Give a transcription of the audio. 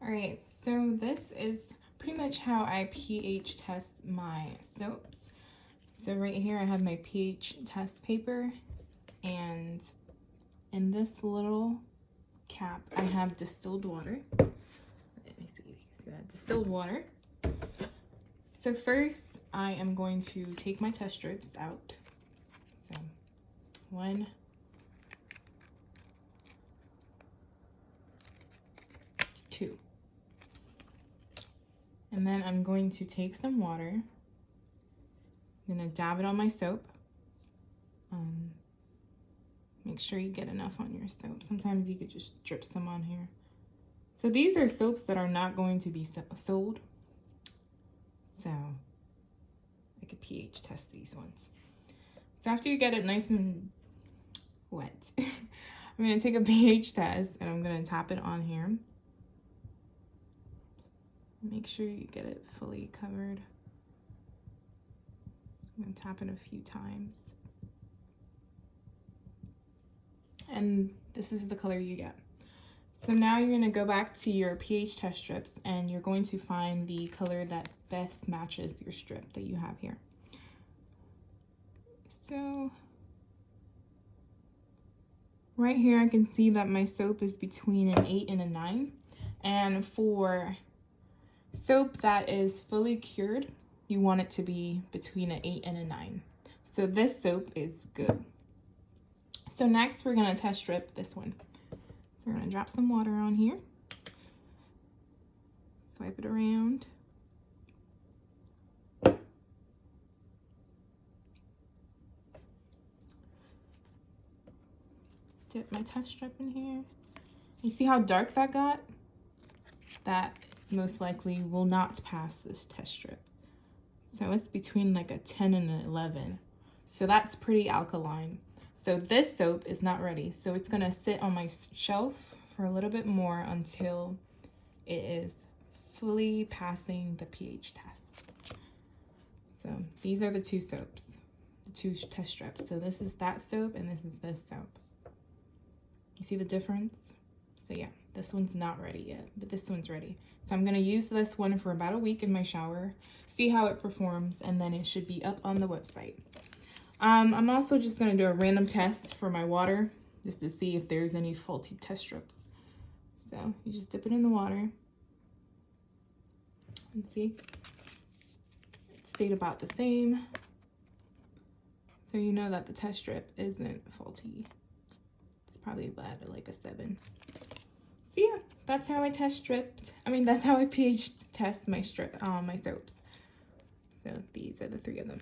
All right, so this is pretty much how I pH test my soaps. So right here I have my pH test paper, and in this little cap I have distilled water. Let me see if you can see that. Distilled water. So first I am going to take my test strips out. So 1, 2. And then I'm going to take some water. I'm gonna dab it on my soap. Make sure you get enough on your soap. Sometimes you could just drip some on here. So these are soaps that are not going to be sold. So I could pH test these ones. So after you get it nice and wet, I'm gonna take a pH test and I'm gonna tap it on here. Make sure you get it fully covered. I'm gonna tap it a few times. And this is the color you get. So now you're gonna go back to your pH test strips and you're going to find the color that best matches your strip that you have here. So right here I can see that my soap is between an 8 and a 9. And for soap that is fully cured, you want it to be between an 8 and a 9. So this soap is good. So next we're gonna test strip this one. So we're gonna drop some water on here. Swipe it around. Dip my test strip in here. You see how dark that got? That most likely will not pass this test strip. So it's between like a 10 and an 11. So that's pretty alkaline. So this soap is not ready. So it's gonna sit on my shelf for a little bit more until it is fully passing the pH test. So these are the two soaps, the two test strips. So this is that soap and this is this soap. You see the difference? So yeah, this one's not ready yet, but this one's ready. So I'm gonna use this one for about a week in my shower, see how it performs, and then it should be up on the website. I'm also just gonna do a random test for my water, just to see if there's any faulty test strips. So you just dip it in the water and see, it stayed about the same. So you know that the test strip isn't faulty. It's probably about like a 7. So yeah, that's how I that's how I pH test my my soaps. So these are the 3 of them.